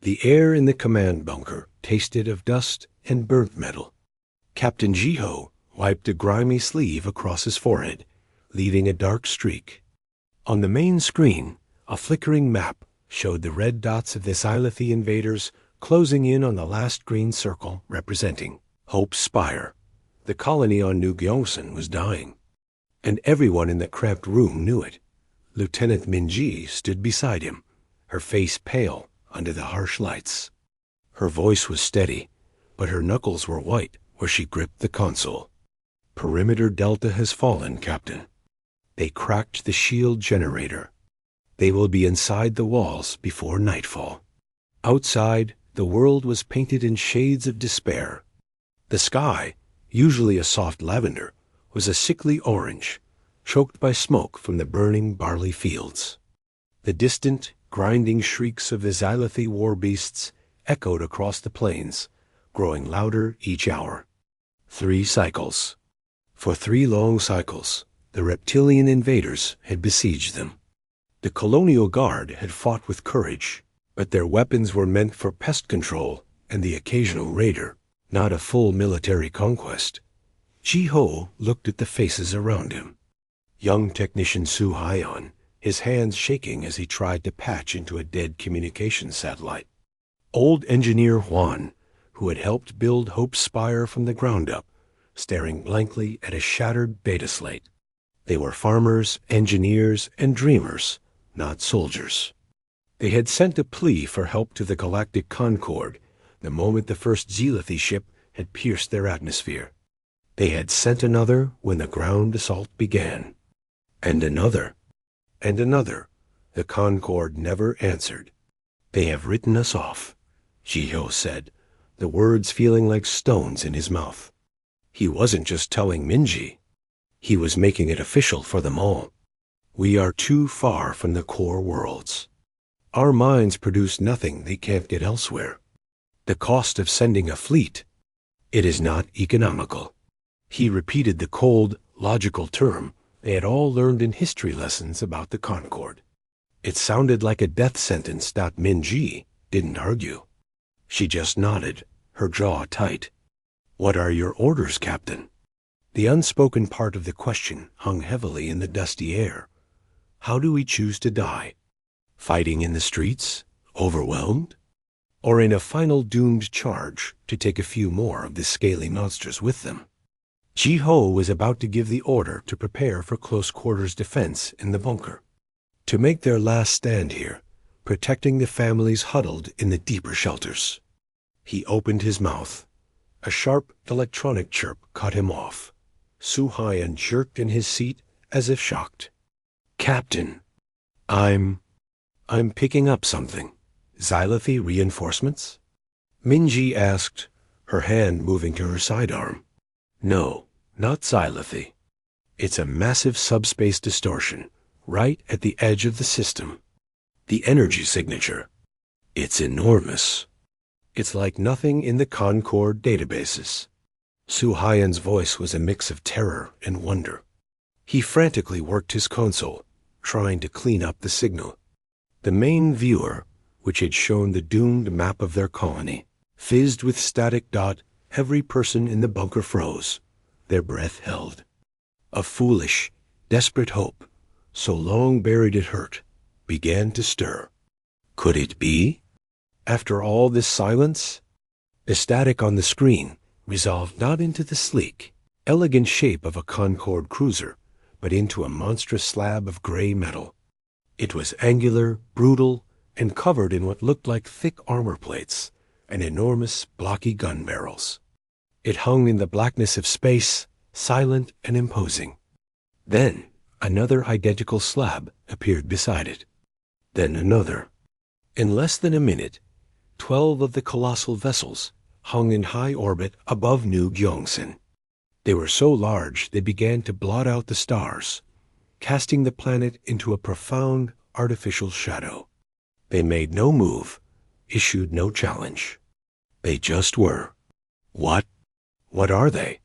The air in the command bunker tasted of dust and burnt metal. Captain Jiho wiped a grimy sleeve across his forehead, leaving a dark streak. On the main screen, a flickering map showed the red dots of the Xylothi invaders closing in on the last green circle representing Hope's Spire. The colony on New Gyeongsan was dying, and everyone in the cramped room knew it. Lieutenant Minji stood beside him, her face pale under the harsh lights. Her voice was steady, but her knuckles were white where she gripped the console. Perimeter Delta has fallen, Captain. They cracked the shield generator. They will be inside the walls before nightfall. Outside, the world was painted in shades of despair. The sky, usually a soft lavender, was a sickly orange, choked by smoke from the burning barley fields. The distant, grinding shrieks of the Xylothi war beasts echoed across the plains, growing louder each hour. 3 cycles. For 3 long cycles, the reptilian invaders had besieged them. The colonial guard had fought with courage, but their weapons were meant for pest control and the occasional raider, not a full military conquest. Jiho looked at the faces around him. Young technician Su Hyon, his hands shaking as he tried to patch into a dead communications satellite. Old engineer Juan, who had helped build Hope's Spire from the ground up, staring blankly at a shattered beta slate. They were farmers, engineers, and dreamers, not soldiers. They had sent a plea for help to the Galactic Concord the moment the first Xylothi ship had pierced their atmosphere. They had sent another when the ground assault began. And another. And another. The Concord never answered. They have written us off, Jiho said, the words feeling like stones in his mouth. He wasn't just telling Minji. He was making it official for them all. We are too far from the core worlds. Our minds produce nothing they can't get elsewhere. The cost of sending a fleet, it is not economical. He repeated the cold, logical term they had all learned in history lessons about the Concord. It sounded like a death sentence. Minji didn't argue. She just nodded, her jaw tight. What are your orders, Captain? The unspoken part of the question hung heavily in the dusty air. How do we choose to die? Fighting in the streets? Overwhelmed? Or in a final doomed charge to take a few more of the scaly monsters with them? Jiho was about to give the order to prepare for close-quarters defense in the bunker, to make their last stand here, protecting the families huddled in the deeper shelters. He opened his mouth. A sharp electronic chirp cut him off. Su Hyon jerked in his seat as if shocked. Captain, I'm picking up something. Xylothi reinforcements? Minji asked, her hand moving to her sidearm. No, not Xylothi. It's a massive subspace distortion, right at the edge of the system. The energy signature. It's enormous. It's like nothing in the Concord databases. Su Hyon's voice was a mix of terror and wonder. He frantically worked his console, trying to clean up the signal. The main viewer, which had shown the doomed map of their colony, fizzed with static. Every person in the bunker froze, their breath held. A foolish, desperate hope, so long buried it hurt, began to stir. Could it be? After all this silence? The static on the screen resolved not into the sleek, elegant shape of a Concord cruiser, but into a monstrous slab of gray metal. It was angular, brutal, and covered in what looked like thick armor plates and enormous, blocky gun barrels. It hung in the blackness of space, silent and imposing. Then another identical slab appeared beside it. Then another. In less than a minute, 12 of the colossal vessels hung in high orbit above New Gyeongsan. They were so large they began to blot out the stars, casting the planet into a profound artificial shadow. They made no move, issued no challenge. They just were. What are they?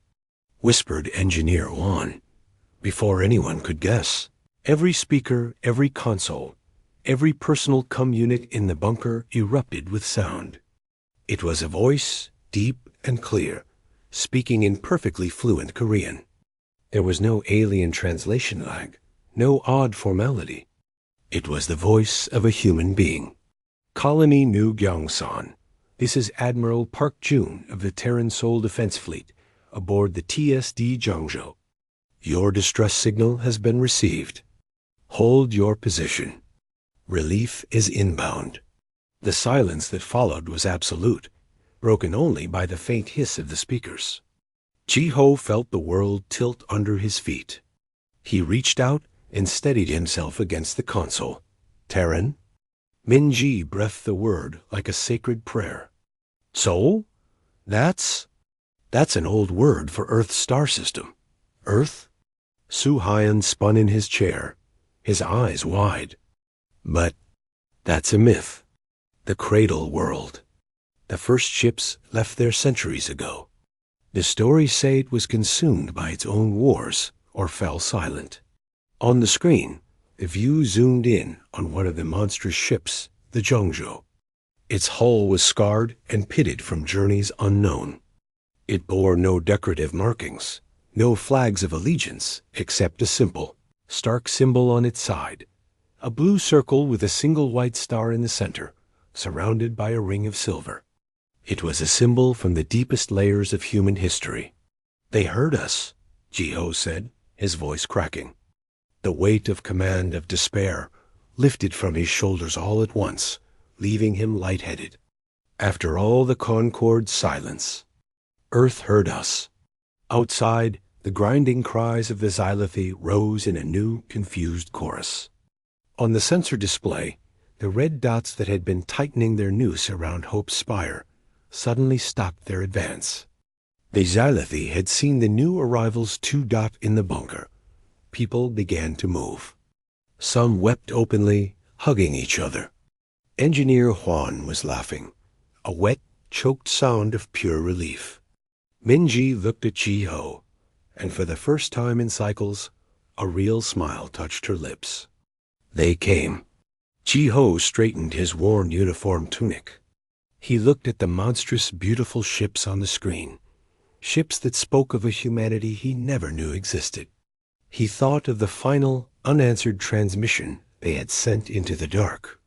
Whispered Engineer Juan. Before anyone could guess, every speaker, every console, Every personal unit in the bunker erupted with sound. It was a voice, deep and clear, speaking in perfectly fluent Korean. There was no alien translation lag, no odd formality. It was the voice of a human being. Colony New Gyeongsan. This is Admiral Park Jun of the Terran Seoul Defense Fleet, aboard the TSD Jeongjo. Your distress signal has been received. Hold your position. Relief is inbound. The silence that followed was absolute, broken only by the faint hiss of the speakers. Ji-ho felt the world tilt under his feet. He reached out and steadied himself against the console. Terran? Min-ji breathed the word like a sacred prayer. Soul? That's an old word for Earth's star system. Earth? Su-hyun spun in his chair, his eyes wide. But that's a myth. The cradle world. The first ships left there centuries ago. The stories say it was consumed by its own wars or fell silent. On the screen, the view zoomed in on one of the monstrous ships, the Jeongjo. Its hull was scarred and pitted from journeys unknown. It bore no decorative markings, no flags of allegiance, except a simple, stark symbol on its side, a blue circle with a single white star in the center, surrounded by a ring of silver. It was a symbol from the deepest layers of human history. They heard us, Ji-ho said, his voice cracking. The weight of command of despair lifted from his shoulders all at once, leaving him lightheaded. After all the Concord's silence, Earth heard us. Outside, the grinding cries of the Xylothi rose in a new, confused chorus. On the sensor display, the red dots that had been tightening their noose around Hope's spire suddenly stopped their advance. The Xylothi had seen the new arrivals dot in the bunker. People began to move. Some wept openly, hugging each other. Engineer Juan was laughing, a wet, choked sound of pure relief. Min-ji looked at Ji-ho, and for the first time in cycles, a real smile touched her lips. They came. Ji-ho straightened his worn uniform tunic. He looked at the monstrous, beautiful ships on the screen, ships that spoke of a humanity he never knew existed. He thought of the final, unanswered transmission they had sent into the dark.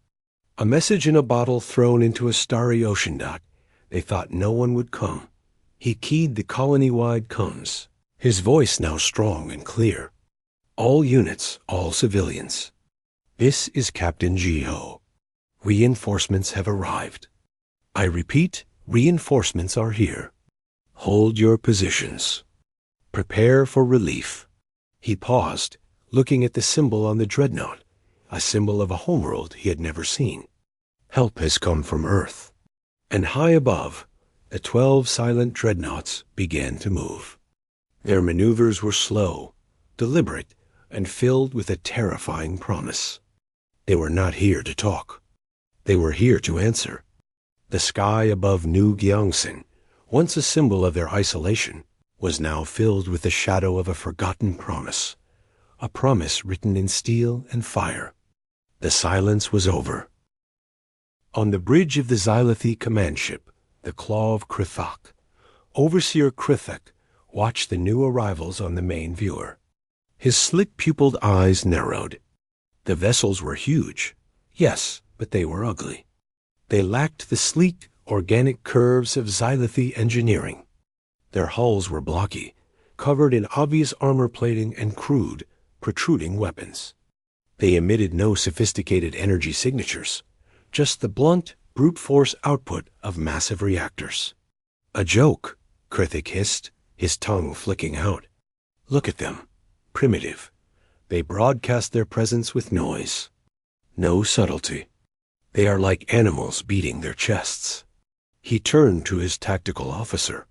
A message in a bottle thrown into a starry ocean dot. They thought no one would come. He keyed the colony-wide comms, his voice now strong and clear. All units, all civilians. This is Captain Ji-ho. Reinforcements have arrived. I repeat, reinforcements are here. Hold your positions. Prepare for relief. He paused, looking at the symbol on the dreadnought, a symbol of a homeworld he had never seen. Help has come from Earth. And high above, the 12 silent dreadnoughts began to move. Their maneuvers were slow, deliberate, and filled with a terrifying promise. They were not here to talk. They were here to answer. The sky above New Gyeongsan, once a symbol of their isolation, was now filled with the shadow of a forgotten promise, a promise written in steel and fire. The silence was over. On the bridge of the Xylothi command ship, the Claw of Krithak, Overseer Krithak watched the new arrivals on the main viewer. His slick-pupiled eyes narrowed. The vessels were huge, yes, but they were ugly. They lacked the sleek, organic curves of Xylothi engineering. Their hulls were blocky, covered in obvious armor plating and crude, protruding weapons. They emitted no sophisticated energy signatures, just the blunt, brute force output of massive reactors. A joke, Krithik hissed, his tongue flicking out. Look at them. Primitive. They broadcast their presence with noise. No subtlety. They are like animals beating their chests. He turned to his tactical officer.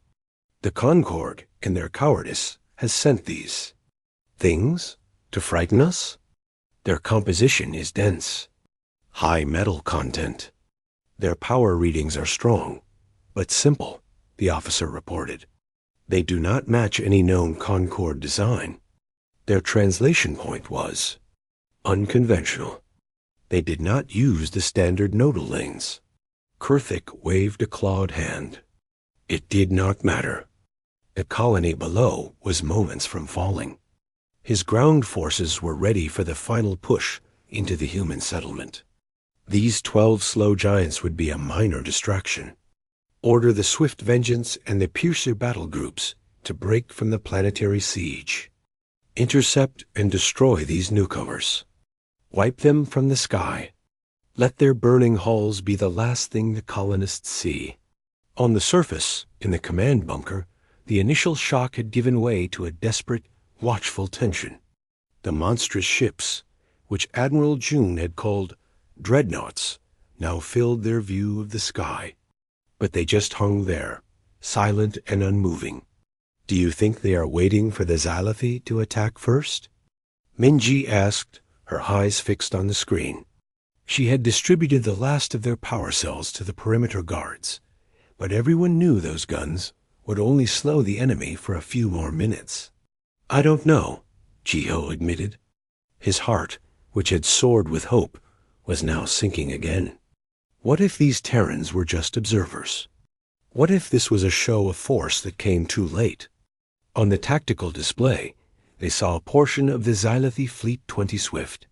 The Concorde, in their cowardice, has sent these things to frighten us. Their composition is dense. High metal content. Their power readings are strong, but simple, the officer reported. They do not match any known Concorde design. Their translation point was unconventional. They did not use the standard nodal lanes. Kurthik waved a clawed hand. It did not matter. The colony below was moments from falling. His ground forces were ready for the final push into the human settlement. These 12 slow giants would be a minor distraction. Order the Swift Vengeance and the Piercer battle groups to break from the planetary siege. Intercept and destroy these newcomers. Wipe them from the sky. Let their burning hulls be the last thing the colonists see. On the surface, in the command bunker, the initial shock had given way to a desperate, watchful tension. The monstrous ships, which Admiral June had called Dreadnoughts, now filled their view of the sky. But they just hung there, silent and unmoving. Do you think they are waiting for the Xylothi to attack first? Minji asked, her eyes fixed on the screen. She had distributed the last of their power cells to the perimeter guards, but everyone knew those guns would only slow the enemy for a few more minutes. I don't know, Jiho admitted. His heart, which had soared with hope, was now sinking again. What if these Terrans were just observers? What if this was a show of force that came too late? On the tactical display, they saw a portion of the Xylothi Fleet 20 Swift.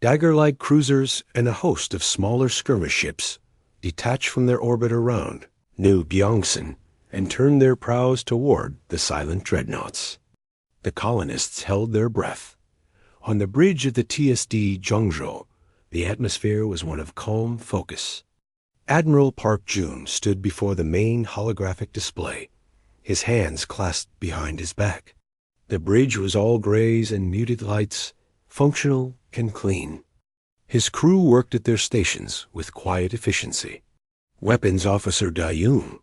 Dagger-like cruisers and a host of smaller skirmish ships detached from their orbit around New Byongsan and turned their prows toward the silent dreadnoughts. The colonists held their breath. On the bridge of the TSD Zhengzhou, the atmosphere was one of calm focus. Admiral Park Jun stood before the main holographic display, his hands clasped behind his back. The bridge was all grays and muted lights, functional and clean. His crew worked at their stations with quiet efficiency. Weapons Officer Dayun,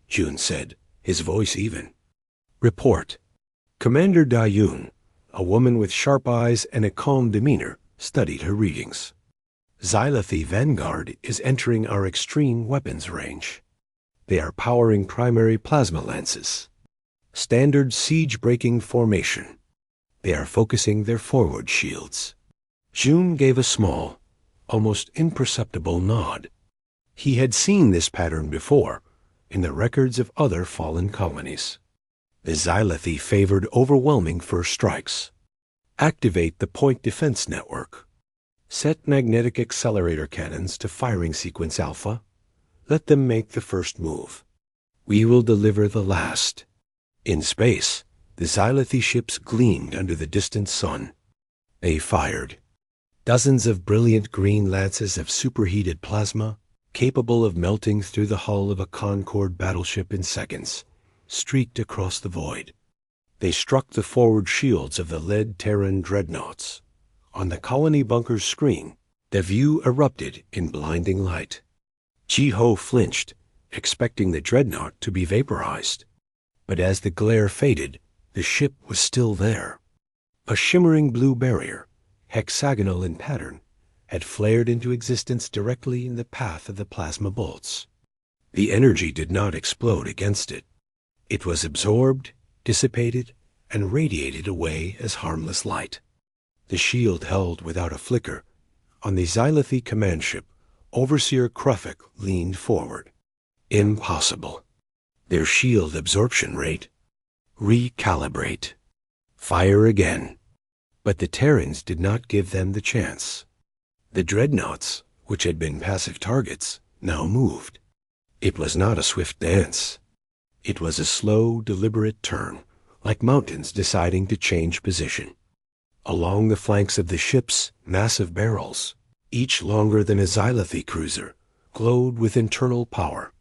Jun said, his voice even. Report. Commander Dayun, a woman with sharp eyes and a calm demeanor, studied her readings. Xylothi Vanguard is entering our extreme weapons range. They are powering primary plasma lances. Standard siege-breaking formation. They are focusing their forward shields. Jun gave a small, almost imperceptible nod. He had seen this pattern before in the records of other fallen colonies. The Xylothi favored overwhelming first strikes. Activate the point defense network. Set magnetic accelerator cannons to firing sequence alpha. Let them make the first move. We will deliver the last. In space, the Xylothi ships gleamed under the distant sun. They fired. Dozens of brilliant green lances of superheated plasma, capable of melting through the hull of a Concorde battleship in seconds, streaked across the void. They struck the forward shields of the lead Terran dreadnoughts. On the colony bunker's screen, the view erupted in blinding light. Jiho flinched, expecting the dreadnought to be vaporized. But as the glare faded, the ship was still there. A shimmering blue barrier, hexagonal in pattern, had flared into existence directly in the path of the plasma bolts. The energy did not explode against it. It was absorbed, dissipated, and radiated away as harmless light. The shield held without a flicker. On the Xylothi command ship, Overseer Krufik leaned forward. Impossible. Their shield absorption rate. Recalibrate. Fire again. But the Terrans did not give them the chance. The dreadnoughts, which had been passive targets, now moved. It was not a swift dance. It was a slow, deliberate turn, like mountains deciding to change position. Along the flanks of the ships, massive barrels, each longer than a Xylothi cruiser, glowed with internal power.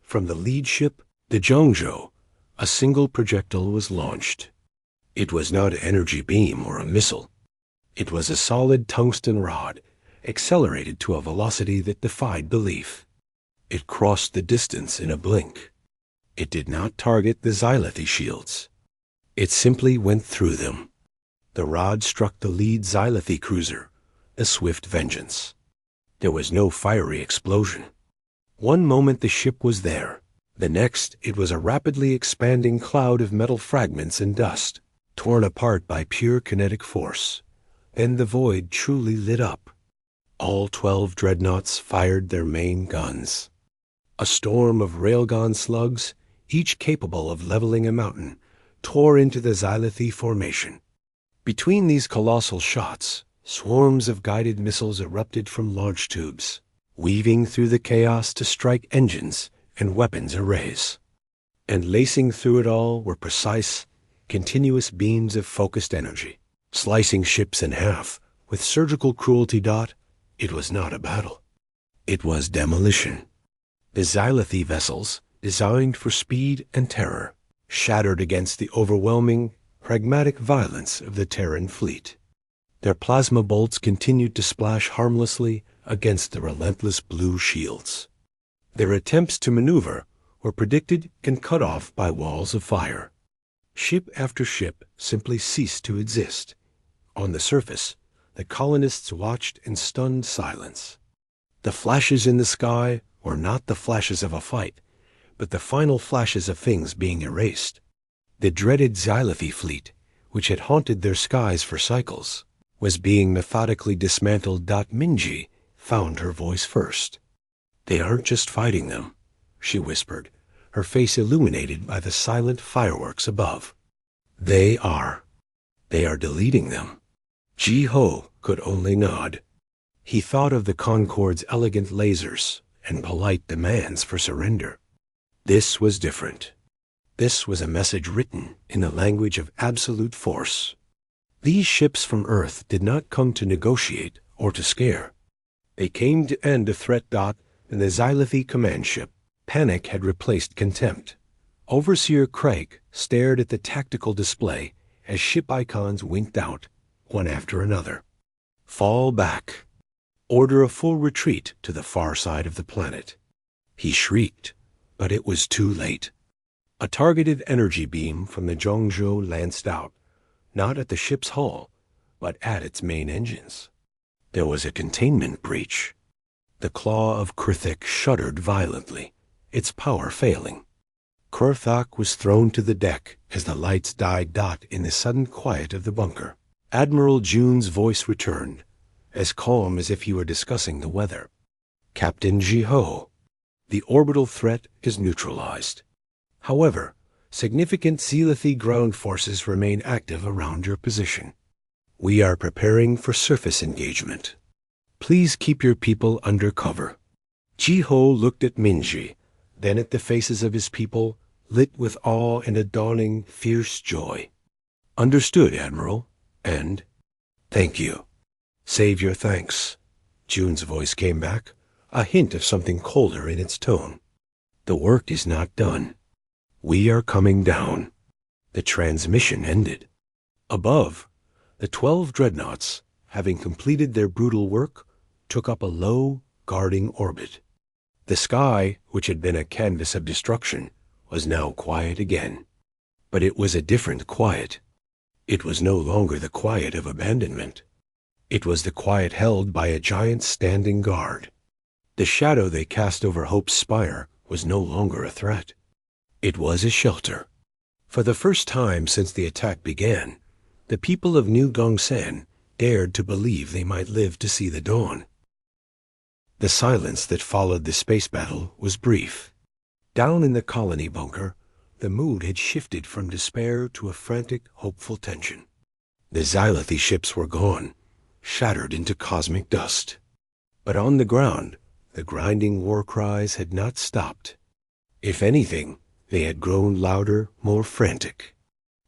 From the lead ship, the Zhengzhou, a single projectile was launched. It was not an energy beam or a missile. It was a solid tungsten rod, accelerated to a velocity that defied belief. It crossed the distance in a blink. It did not target the Xylothi shields. It simply went through them. The rod struck the lead Xylothi cruiser, a Swift Vengeance. There was no fiery explosion. One moment the ship was there. The next, it was a rapidly expanding cloud of metal fragments and dust, torn apart by pure kinetic force. Then the void truly lit up. All 12 dreadnoughts fired their main guns. A storm of railgun slugs, each capable of leveling a mountain, tore into the Xylothi formation. Between these colossal shots, swarms of guided missiles erupted from launch tubes, weaving through the chaos to strike engines and weapons arrays. And lacing through it all were precise, continuous beams of focused energy, slicing ships in half with surgical cruelty. It was not a battle. It was demolition. The Xylothi vessels, designed for speed and terror, shattered against the overwhelming, pragmatic violence of the Terran fleet. Their plasma bolts continued to splash harmlessly against the relentless blue shields. Their attempts to maneuver were predicted and cut off by walls of fire. Ship after ship simply ceased to exist. On the surface, the colonists watched in stunned silence. The flashes in the sky were not the flashes of a fight, but the final flashes of things being erased. The dreaded Xylothi fleet, which had haunted their skies for cycles, was being methodically dismantled. Minji found her voice first. "They aren't just fighting them," she whispered, her face illuminated by the silent fireworks above. They are deleting them." Ji-ho could only nod. He thought of the Concorde's elegant lasers and polite demands for surrender. This was different. This was a message written in a language of absolute force. These ships from Earth did not come to negotiate or to scare. They came to end a threat. In the Xylothi command ship, panic had replaced contempt. Overseer Craig stared at the tactical display as ship icons winked out, one after another. Fall back. Order a full retreat to the far side of the planet. He shrieked, but it was too late. A targeted energy beam from the Zhongzhou lanced out, not at the ship's hull, but at its main engines. There was a containment breach. The claw of Krithik shuddered violently, its power failing. Kurthak was thrown to the deck as the lights died. In the sudden quiet of the bunker, Admiral June's voice returned, as calm as if he were discussing the weather. "Captain Ji-ho, the orbital threat is neutralized. However, significant Xylothi ground forces remain active around your position. We are preparing for surface engagement. Please keep your people under cover." Ji-ho looked at Minji, then at the faces of his people, lit with awe and a dawning, fierce joy. "Understood, Admiral, and thank you." "Save your thanks." June's voice came back, a hint of something colder in its tone. "The work is not done. We are coming down." The transmission ended. Above, the 12 dreadnoughts, having completed their brutal work, took up a low, guarding orbit. The sky, which had been a canvas of destruction, was now quiet again. But it was a different quiet. It was no longer the quiet of abandonment. It was the quiet held by a giant standing guard. The shadow they cast over Hope's spire was no longer a threat. It was a shelter. For the first time since the attack began, the people of New Gongsan dared to believe they might live to see the dawn. The silence that followed the space battle was brief. Down in the colony bunker, the mood had shifted from despair to a frantic, hopeful tension. The Xylothi ships were gone, shattered into cosmic dust. But on the ground, the grinding war cries had not stopped. If anything, they had grown louder, more frantic.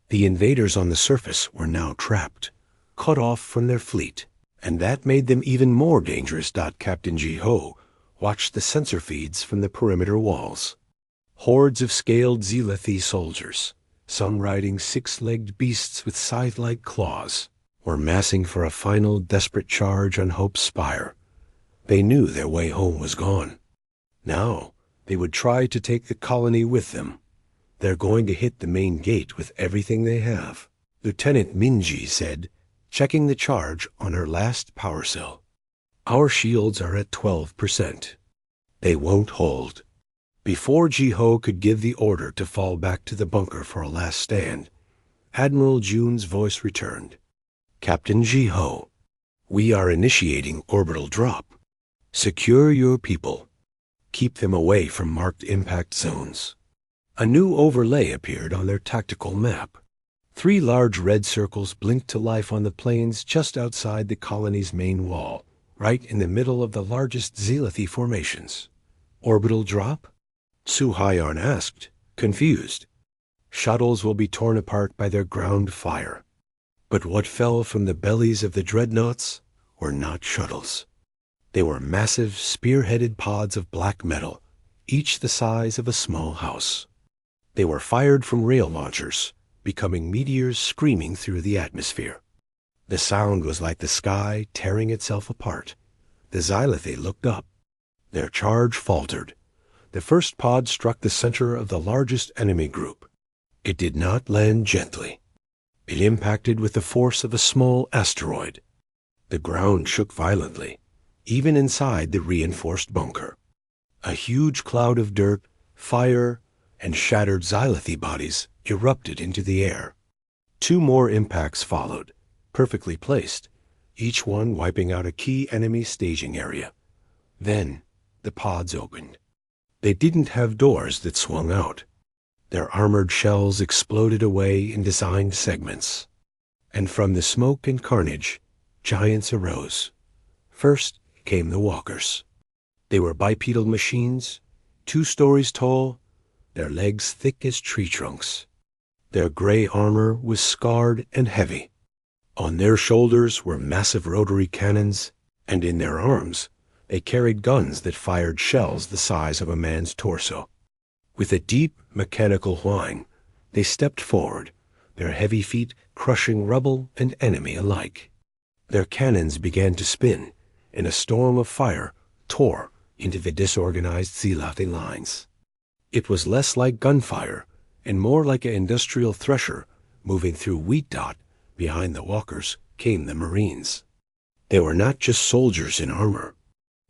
The invaders on the surface were now trapped, cut off from their fleet, and that made them even more dangerous. Captain Ji-ho watched the sensor feeds from the perimeter walls. Hordes of scaled Xylothi soldiers, some riding six-legged beasts with scythe-like claws, were massing for a final desperate charge on Hope's spire. They knew their way home was gone. Now, they would try to take the colony with them. "They're going to hit the main gate with everything they have," Lieutenant Minji said, checking the charge on her last power cell. "Our shields are at 12%. They won't hold." Before Ji-ho could give the order to fall back to the bunker for a last stand, Admiral June's voice returned. "Captain Ji-ho, We are initiating orbital drop. Secure your people. Keep them away from marked impact zones. A new overlay appeared on their tactical map. 3 large red circles blinked to life on the plains just outside the colony's main wall, right in the middle of the largest Zealothi formations. Orbital drop? Suhayon asked, confused. Shuttles will be torn apart by their ground fire. But what fell from the bellies of the dreadnoughts were not shuttles. They were massive, spear-headed pods of black metal, each the size of a small house. They were fired from rail launchers, becoming meteors screaming through the atmosphere. The sound was like the sky tearing itself apart. The Zealothi looked up. Their charge faltered. The first pod struck the center of the largest enemy group. It did not land gently. It impacted with the force of a small asteroid. The ground shook violently, even inside the reinforced bunker. A huge cloud of dirt, fire, and shattered Zealothi bodies erupted into the air. 2 more impacts followed, perfectly placed, each one wiping out a key enemy staging area. Then the pods opened. They didn't have doors that swung out. Their armored shells exploded away in designed segments. And from the smoke and carnage, giants arose. First came the walkers. They were bipedal machines, 2 stories tall, their legs thick as tree trunks. Their gray armor was scarred and heavy. On their shoulders were massive rotary cannons, and in their arms they carried guns that fired shells the size of a man's torso. With a deep, mechanical whine, they stepped forward, their heavy feet crushing rubble and enemy alike. Their cannons began to spin, and a storm of fire tore into the disorganized Zealothi lines. It was less like gunfire and more like an industrial thresher moving through wheat dot. Behind the walkers came the Marines. They were not just soldiers in armor.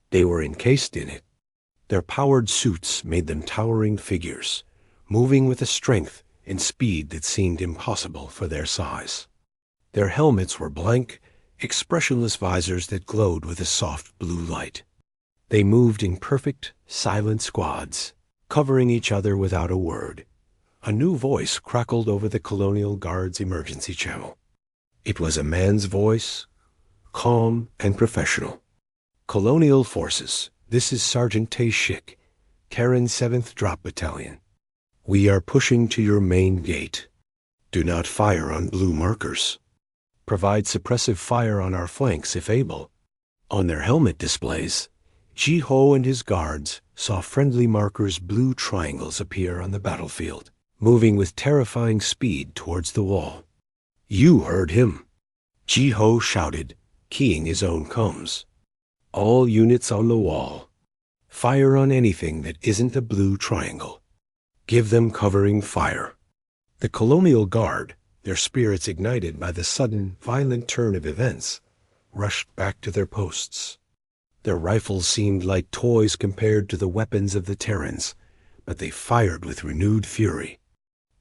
They were encased in it. Their powered suits made them towering figures, moving with a strength and speed that seemed impossible for their size. Their helmets were blank, expressionless visors that glowed with a soft blue light. They moved in perfect, silent squads, covering each other without a word. A new voice crackled over the Colonial Guard's emergency channel. It was a man's voice, calm and professional. Colonial Forces, this is Sergeant Tay Schick, Karen 7th Drop Battalion. We are pushing to your main gate. Do not fire on blue markers. Provide suppressive fire on our flanks if able. On their helmet displays, Ji-Ho and his guards saw friendly markers' blue triangles appear on the battlefield, moving with terrifying speed towards the wall. You heard him. Ji-Ho shouted, keying his own comms. All units on the wall. Fire on anything that isn't a blue triangle. Give them covering fire. The Colonial Guard, their spirits ignited by the sudden, violent turn of events, rushed back to their posts. Their rifles seemed like toys compared to the weapons of the Terrans, but they fired with renewed fury,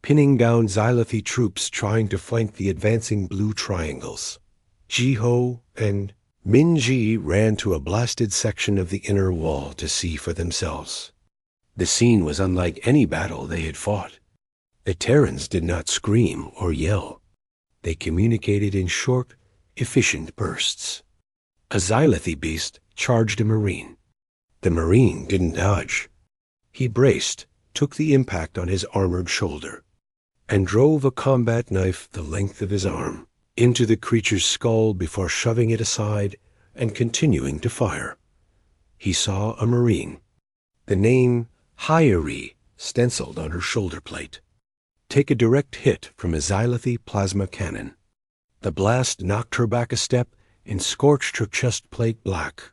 pinning down Zealothi troops trying to flank the advancing blue triangles. Ji-Ho and Min-Ji ran to a blasted section of the inner wall to see for themselves. The scene was unlike any battle they had fought. The Terrans did not scream or yell. They communicated in short, efficient bursts. A Zealothi beast charged a Marine. The Marine didn't dodge. He braced, took the impact on his armored shoulder, and drove a combat knife the length of his arm into the creature's skull before shoving it aside and continuing to fire. He saw a Marine, the name Hyeri stenciled on her shoulder plate, take a direct hit from a Zealothi plasma cannon. The blast knocked her back a step and scorched her chest plate black.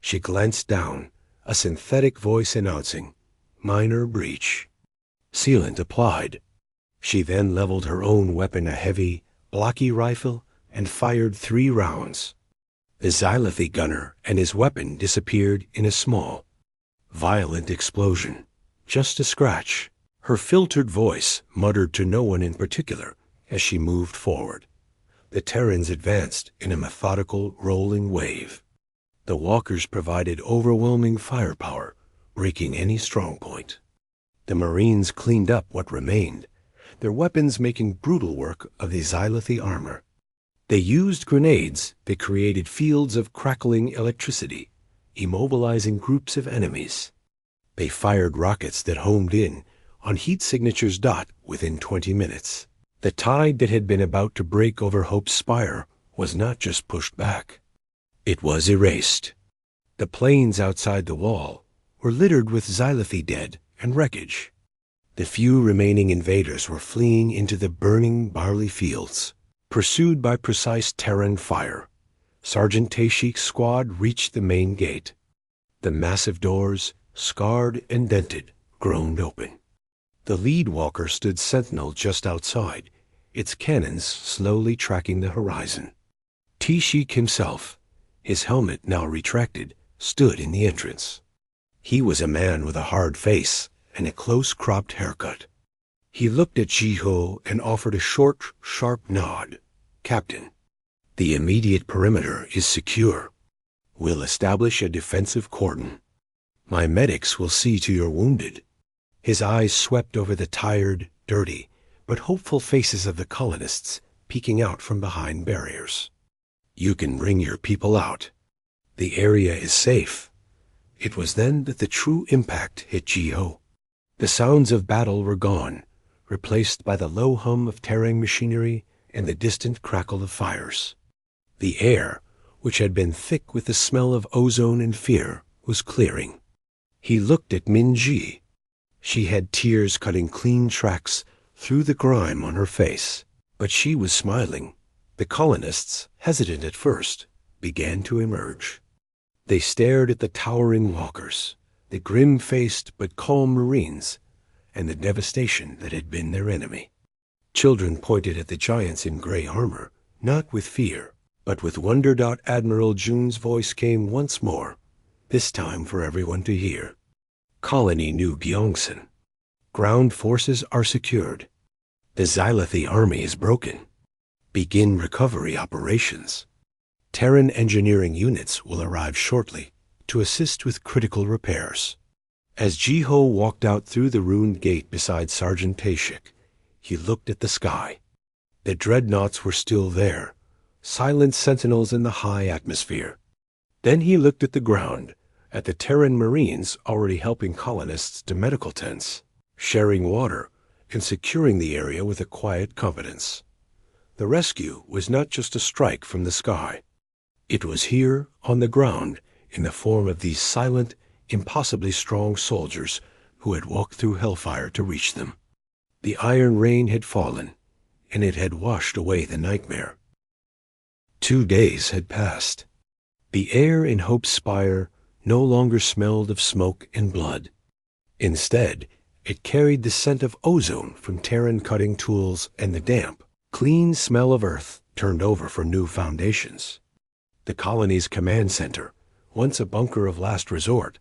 She glanced down, a synthetic voice announcing, "Minor breach." Sealant applied. She then leveled her own weapon, a heavy, blocky rifle, and fired 3 rounds. The Zealothi gunner and his weapon disappeared in a small, violent explosion. Just a scratch. Her filtered voice muttered to no one in particular as she moved forward. The Terrans advanced in a methodical, rolling wave. The walkers provided overwhelming firepower, breaking any strong point. The Marines cleaned up what remained, their weapons making brutal work of the Xylothi armor. They used grenades that created fields of crackling electricity, immobilizing groups of enemies. They fired rockets that homed in on heat signatures within 20 minutes. The tide that had been about to break over Hope's Spire was not just pushed back. It was erased. The plains outside the wall were littered with Xylothi dead and wreckage. The few remaining invaders were fleeing into the burning barley fields, pursued by precise Terran fire. Sergeant Tashik's squad reached the main gate. The massive doors, scarred and dented, groaned open. The lead walker stood sentinel just outside, its cannons slowly tracking the horizon. Tashik himself, his helmet now retracted, stood in the entrance. He was a man with a hard face and a close-cropped haircut. He looked at Ji-ho and offered a short, sharp nod. "Captain, the immediate perimeter is secure. We'll establish a defensive cordon. My medics will see to your wounded." His eyes swept over the tired, dirty, but hopeful faces of the colonists peeking out from behind barriers. "You can bring your people out. The area is safe." It was then that the true impact hit Ji-ho. The sounds of battle were gone, replaced by the low hum of tearing machinery and the distant crackle of fires. The air, which had been thick with the smell of ozone and fear, was clearing. He looked at Min-ji. She had tears cutting clean tracks through the grime on her face, but she was smiling. The colonists, hesitant at first, began to emerge. They stared at the towering walkers, the grim-faced but calm Marines, and the devastation that had been their enemy. Children pointed at the giants in gray armor, not with fear, but with wonder. Admiral Jun's voice came once more, this time for everyone to hear. "Colony New Gyeongsan. Ground forces are secured. The Xylothi army is broken. Begin recovery operations. Terran engineering units will arrive shortly to assist with critical repairs." As Ji-ho walked out through the ruined gate beside Sergeant Tashik, he looked at the sky. The dreadnoughts were still there, silent sentinels in the high atmosphere. Then he looked at the ground, at the Terran Marines already helping colonists to medical tents, sharing water, and securing the area with a quiet confidence. The rescue was not just a strike from the sky. It was here, on the ground, in the form of these silent, impossibly strong soldiers who had walked through hellfire to reach them. The iron rain had fallen, and it had washed away the nightmare. 2 days had passed. The air in Hope's Spire no longer smelled of smoke and blood. Instead, it carried the scent of ozone from Terran cutting tools and the damp, clean smell of earth turned over for new foundations. The colony's command center, once a bunker of last resort,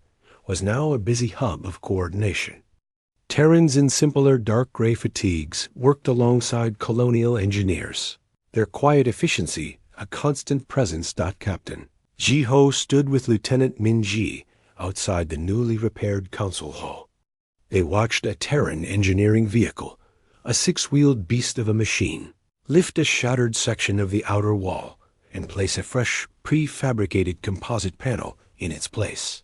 was now a busy hub of coordination. Terrans in simpler dark gray fatigues worked alongside colonial engineers, their quiet efficiency a constant presence. Captain Ji-ho stood with Lieutenant Min-ji outside the newly repaired council hall. They watched a Terran engineering vehicle, a 6-wheeled beast of a machine, lift a shattered section of the outer wall and place a fresh, prefabricated composite panel in its place.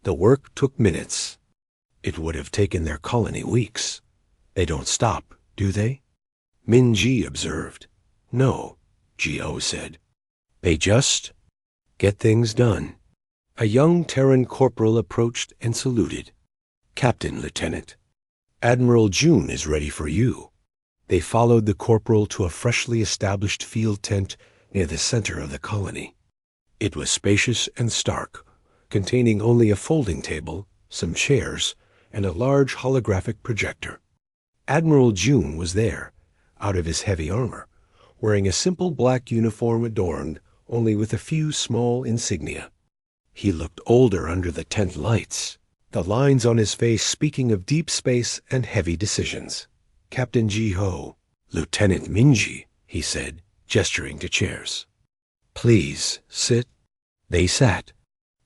The work took minutes. It would have taken their colony weeks. "They don't stop, do they?" Min-ji observed. "No," Ji-ho said. "They just get things done." A young Terran corporal approached and saluted. "Captain, Lieutenant, Admiral Jun is ready for you." They followed the corporal to a freshly established field tent near the center of the colony. It was spacious and stark, containing only a folding table, some chairs, and a large holographic projector. Admiral Jun was there, out of his heavy armor, wearing a simple black uniform adorned only with a few small insignia. He looked older under the tent lights, the lines on his face speaking of deep space and heavy decisions. "Captain Ji-ho, Lieutenant Min-ji," he said, gesturing to chairs. "Please, sit." They sat.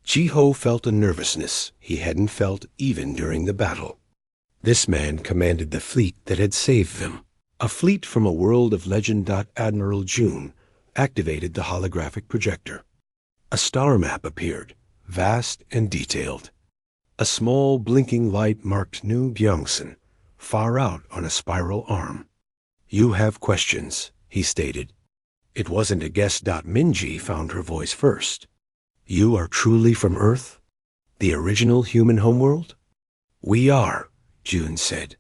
Jiho felt a nervousness he hadn't felt even during the battle. This man commanded the fleet that had saved them. A fleet from a world of legend. Admiral June activated the holographic projector. A star map appeared, vast and detailed. A small blinking light marked New Byungsan, far out on a spiral arm. "You have questions," he stated. It wasn't a guess. Minji found her voice first. "You are truly from Earth? The original human homeworld?" "We are," June said.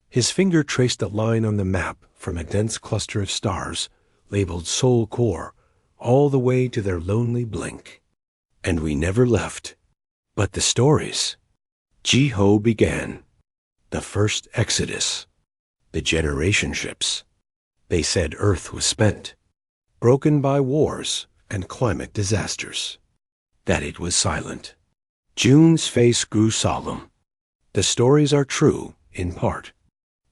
His finger traced a line on the map from a dense cluster of stars labeled Soul Core all the way to their lonely blink. "And we never left." "But the stories." Jiho began. "The first exodus. The generation ships. They said Earth was spent, broken by wars and climate disasters. That it was silent." June's face grew solemn. "The stories are true, in part.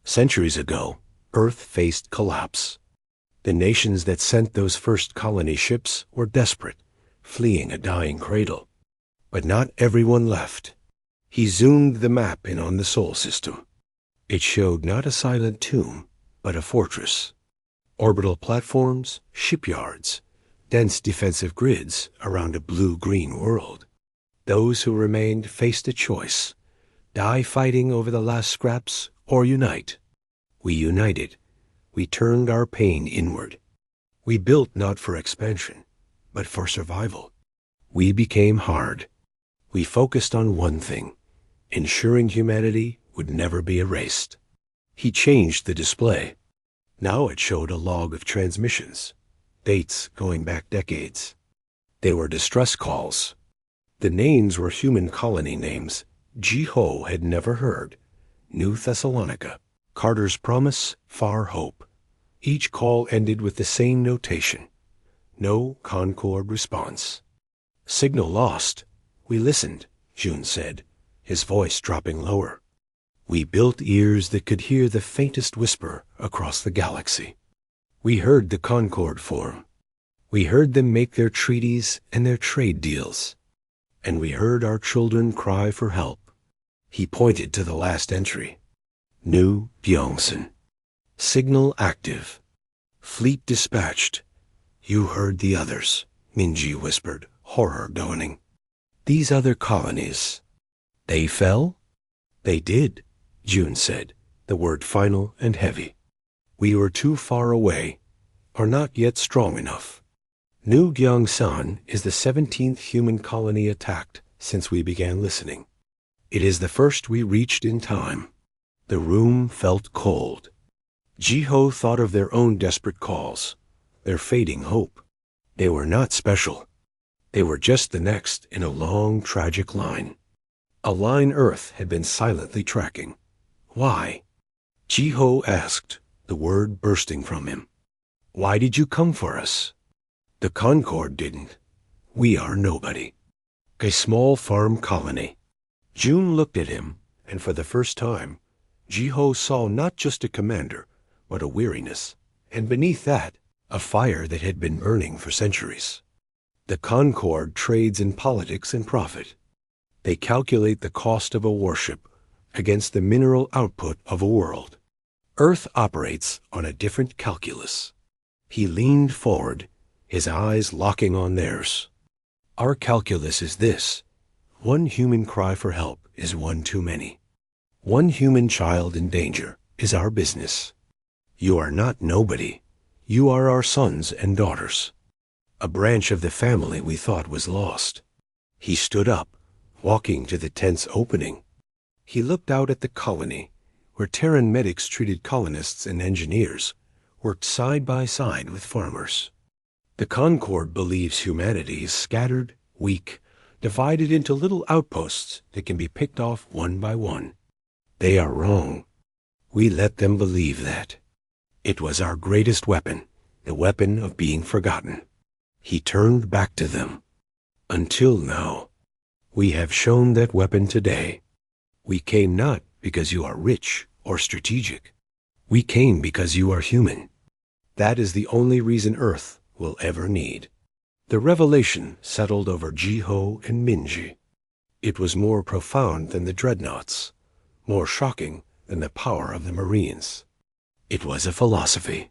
Centuries ago, Earth faced collapse. The nations that sent those first colony ships were desperate, fleeing a dying cradle. But not everyone left." He zoomed the map in on the Sol system. It showed not a silent tomb, but a fortress. Orbital platforms, shipyards, dense defensive grids around a blue-green world. Those who remained faced a choice: die fighting over the last scraps or unite. We united. We turned our pain inward. We built not for expansion, but for survival. We became hard. We focused on one thing: ensuring humanity would never be erased. He changed the display. Now it showed a log of transmissions, dates going back decades. They were distress calls. The names were human colony names Jiho had never heard. New Thessalonica, Carter's Promise, Far Hope. Each call ended with the same notation: no Concord response. "Signal lost. We listened," June said, his voice dropping lower. "We built ears that could hear the faintest whisper across the galaxy. We heard the Concord form. We heard them make their treaties and their trade deals. And we heard our children cry for help." He pointed to the last entry. "New Byungsan. Signal active. Fleet dispatched." "You heard the others," Minji whispered, horror dawning. "These other colonies. They fell?" "They did," June said, the word final and heavy. "We were too far away, or not yet strong enough. New Gyeongsan is the 17th human colony attacked since we began listening. It is the first we reached in time." The room felt cold. Jiho thought of their own desperate calls, their fading hope. They were not special. They were just the next in a long, tragic line. A line Earth had been silently tracking. Why? Jiho asked, the word bursting from him. "Why did you come for us?" "The Concord didn't. We are nobody. A small farm colony." June looked at him, and for the first time, Jiho saw not just a commander, but a weariness, and beneath that, a fire that had been burning for centuries. The Concord trades in politics and profit. They calculate the cost of a warship against the mineral output of a world. Earth operates on a different calculus. He leaned forward, his eyes locking on theirs. "Our calculus is this: one human cry for help is one too many. One human child in danger is our business. You are not nobody. You are our sons and daughters. A branch of the family we thought was lost." He stood up, walking to the tent's opening. He looked out at the colony, where Terran medics treated colonists and engineers, worked side by side with farmers. The Concord believes humanity is scattered, weak, divided into little outposts that can be picked off one by one. They are wrong. We let them believe that. It was our greatest weapon, the weapon of being forgotten. He turned back to them. Until now, we have shown that weapon today. We came not because you are rich or strategic. We came because you are human. That is the only reason Earth will ever need. The revelation settled over Jiho and Minji. It was more profound than the dreadnoughts, more shocking than the power of the Marines. It was a philosophy,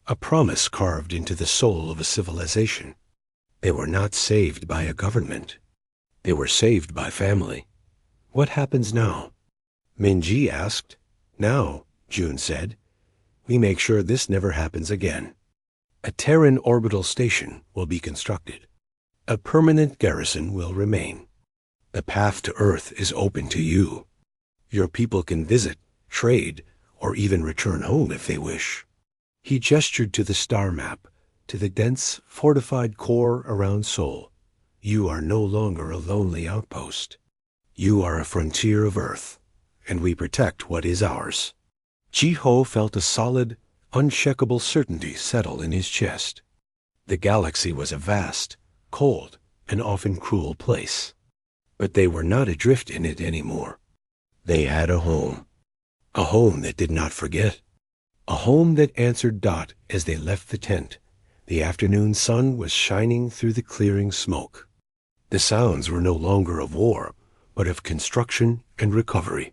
a promise carved into the soul of a civilization. They were not saved by a government. They were saved by family. What happens now? Minji asked. Now, June said, we make sure this never happens again. A Terran orbital station will be constructed. A permanent garrison will remain. The path to Earth is open to you. Your people can visit, trade, or even return home if they wish. He gestured to the star map, to the dense, fortified core around Seoul. You are no longer a lonely outpost. You are a frontier of Earth, and we protect what is ours. Jiho felt a solid, unshakable certainty settle in his chest. The galaxy was a vast, cold, and often cruel place. But they were not adrift in it anymore. They had a home that did not forget, a home that answered Dot as they left the tent. The afternoon sun was shining through the clearing smoke. The sounds were no longer of war, but of construction and recovery.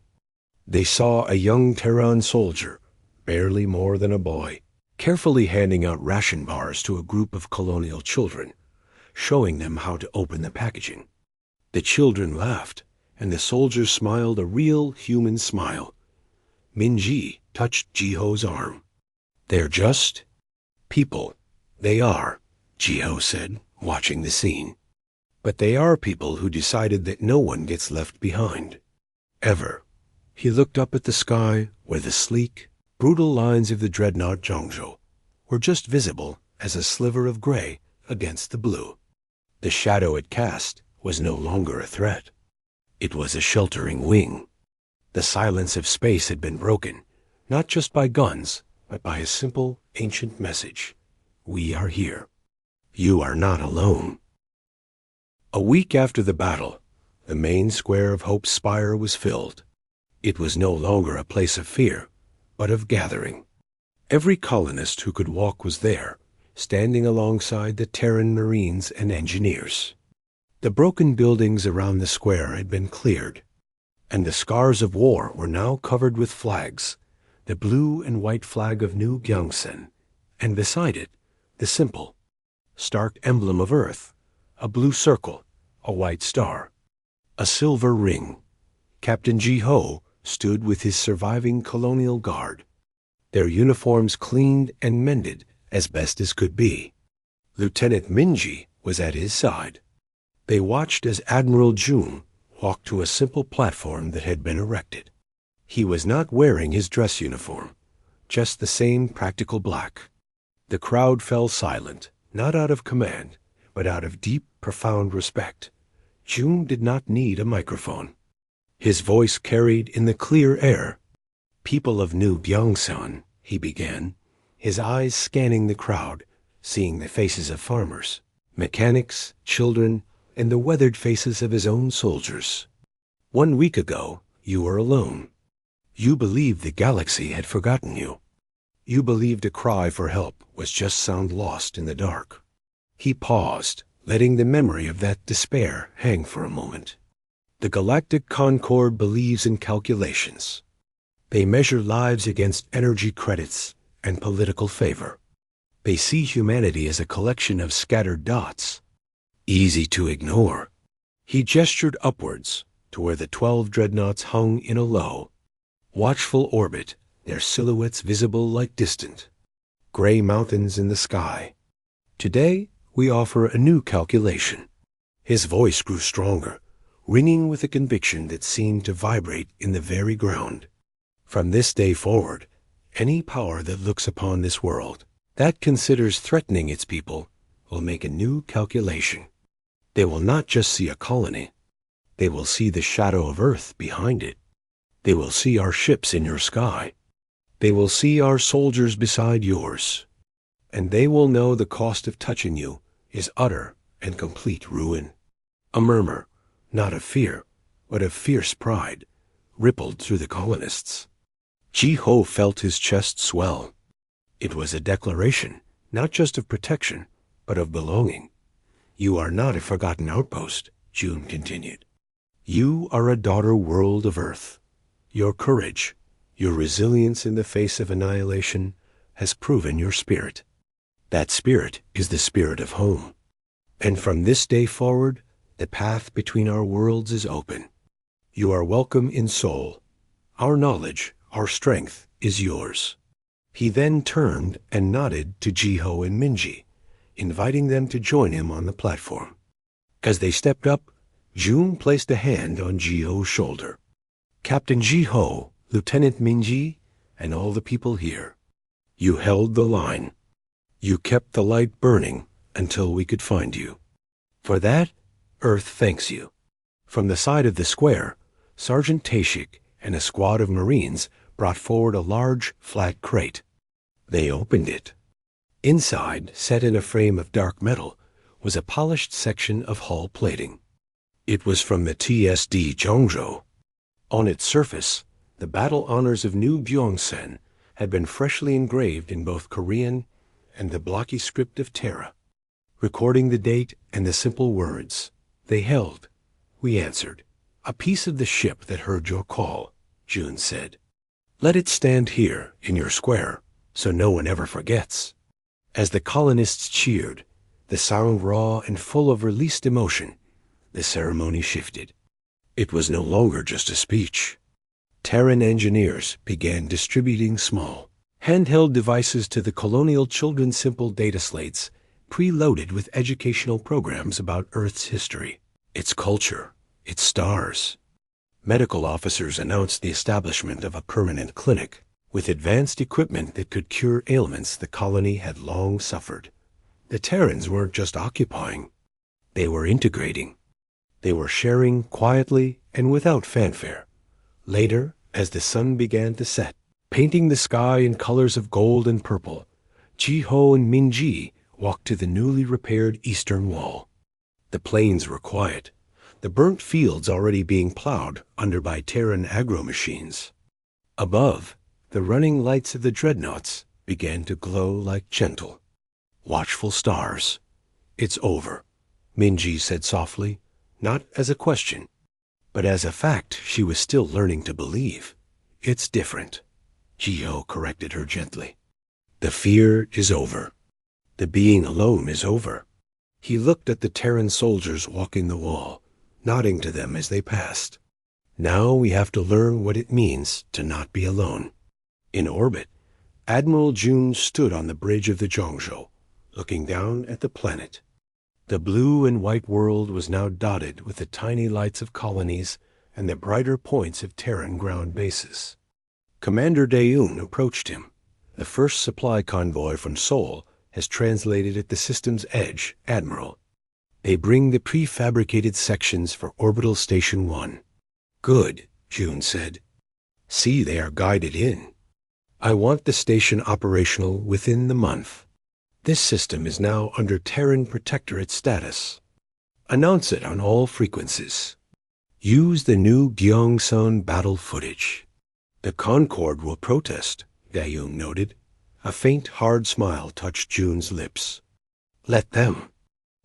They saw a young Terran soldier, barely more than a boy, carefully handing out ration bars to a group of colonial children, showing them how to open the packaging. The children laughed, and the soldiers smiled a real human smile. Minji touched Jiho's arm. They're just people. They are, Jiho said, watching the scene. But they are people who decided that no one gets left behind. Ever. He looked up at the sky where the sleek, brutal lines of the dreadnought Zhongzhou were just visible as a sliver of gray against the blue. The shadow it cast was no longer a threat. It was a sheltering wing. The silence of space had been broken, not just by guns, but by a simple, ancient message. We are here. You are not alone. A week after the battle, the main square of Hope's Spire was filled. It was no longer a place of fear, but of gathering. Every colonist who could walk was there, standing alongside the Terran Marines and engineers. The broken buildings around the square had been cleared, and the scars of war were now covered with flags, the blue and white flag of New Gyeongsan, and beside it, the simple, stark emblem of Earth, a blue circle, a white star, a silver ring. Captain Jiho stood with his surviving colonial guard, their uniforms cleaned and mended as best as could be. Lieutenant Minji was at his side. They watched as Admiral June walked to a simple platform that had been erected. He was not wearing his dress uniform, just the same practical black. The crowd fell silent, not out of command, but out of deep, profound respect. June did not need a microphone. His voice carried in the clear air. People of New Gyeongsan, he began, his eyes scanning the crowd, seeing the faces of farmers, mechanics, children, and the weathered faces of his own soldiers. 1 week ago, you were alone. You believed the galaxy had forgotten you. You believed a cry for help was just sound lost in the dark. He paused, letting the memory of that despair hang for a moment. The Galactic Concord believes in calculations. They measure lives against energy credits and political favor. They see humanity as a collection of scattered dots, easy to ignore. He gestured upwards to where the 12 dreadnoughts hung in a low, watchful orbit, their silhouettes visible like distant, gray mountains in the sky. Today, we offer a new calculation. His voice grew stronger, ringing with a conviction that seemed to vibrate in the very ground. From this day forward, any power that looks upon this world, that considers threatening its people, will make a new calculation. They will not just see a colony. They will see the shadow of Earth behind it. They will see our ships in your sky. They will see our soldiers beside yours. And they will know the cost of touching you is utter and complete ruin. A murmur, not of fear, but of fierce pride, rippled through the colonists. Jiho felt his chest swell. It was a declaration, not just of protection, but of belonging. You are not a forgotten outpost, June continued. You are a daughter world of Earth. Your courage, your resilience in the face of annihilation has proven your spirit. That spirit is the spirit of home. And from this day forward, the path between our worlds is open. You are welcome in soul. Our knowledge, our strength is yours. He then turned and nodded to Jiho and Minji, inviting them to join him on the platform. As they stepped up, June placed a hand on Jiho's shoulder. Captain Jiho, Lieutenant Minji, and all the people here, you held the line. You kept the light burning until we could find you. For that, Earth thanks you. From the side of the square, Sergeant Tashik and a squad of Marines brought forward a large, flat crate. They opened it. Inside, set in a frame of dark metal, was a polished section of hull plating. It was from the TSD Zhongzhou. On its surface, the battle honors of New Gyeongsan had been freshly engraved in both Korean and the blocky script of Terra, recording the date and the simple words, "They held, we answered, a piece of the ship that heard your call," June said. "Let it stand here in your square so no one ever forgets." As the colonists cheered, the sound raw and full of released emotion, the ceremony shifted. It was no longer just a speech. Terran engineers began distributing small, handheld devices to the colonial children's simple data slates, preloaded with educational programs about Earth's history, its culture, its stars. Medical officers announced the establishment of a permanent clinic with advanced equipment that could cure ailments the colony had long suffered. The Terrans weren't just occupying. They were integrating. They were sharing quietly and without fanfare. Later, as the sun began to set, painting the sky in colors of gold and purple, Jiho and Minji walked to the newly repaired eastern wall. The plains were quiet, the burnt fields already being plowed under by Terran agro-machines. Above, the running lights of the dreadnoughts began to glow like gentle, watchful stars. "It's over," Minji said softly, not as a question, but as a fact she was still learning to believe. "It's different," Jiho corrected her gently. "The fear is over. The being alone is over." He looked at the Terran soldiers walking the wall, nodding to them as they passed. "Now we have to learn what it means to not be alone." In orbit, Admiral June stood on the bridge of the Zhongzhou, looking down at the planet. The blue and white world was now dotted with the tiny lights of colonies and the brighter points of Terran ground bases. Commander Daeun approached him. "The first supply convoy from Seoul has translated at the system's edge, Admiral. They bring the prefabricated sections for Orbital Station 1. "Good," June said. "See, they are guided in. I want the station operational within the month. This system is now under Terran Protectorate status. Announce it on all frequencies. Use the new Gyeongsan battle footage." "The Concorde will protest," Daeung noted. A faint, hard smile touched June's lips. "Let them.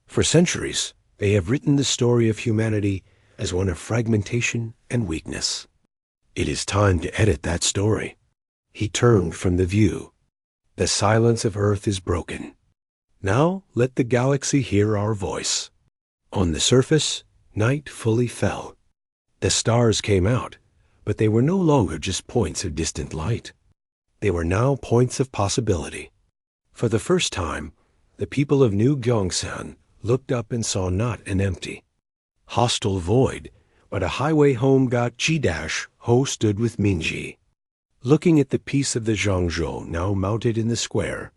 For centuries, they have written the story of humanity as one of fragmentation and weakness. It is time to edit that story." He turned from the view. "The silence of Earth is broken. Now let the galaxy hear our voice." On the surface, night fully fell. The stars came out, but they were no longer just points of distant light. They were now points of possibility. For the first time, the people of New Gyeongsan looked up and saw not an empty, hostile void, but a highway home got G-Ho stood with Minji. Looking at the piece of the Zhongzhou now mounted in the square,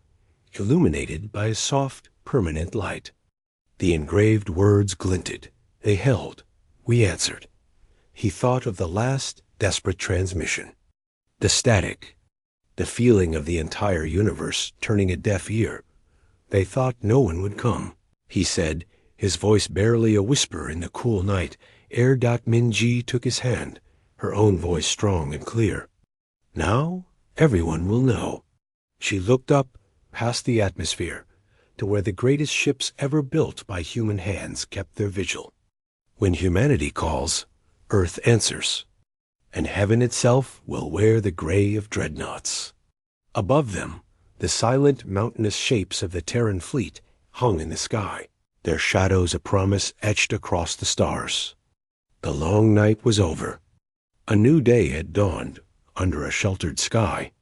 illuminated by a soft, permanent light. The engraved words glinted. They held. We answered. He thought of the last desperate transmission. The static. The feeling of the entire universe turning a deaf ear. They thought no one would come. He said, his voice barely a whisper in the cool night, ere Minji took his hand, her own voice strong and clear. Now everyone will know. She looked up, past the atmosphere, to where the greatest ships ever built by human hands kept their vigil. When humanity calls, Earth answers, and heaven itself will wear the gray of dreadnoughts. Above them, the silent mountainous shapes of the Terran fleet hung in the sky, their shadows a promise etched across the stars. The long night was over. A new day had dawned under a sheltered sky.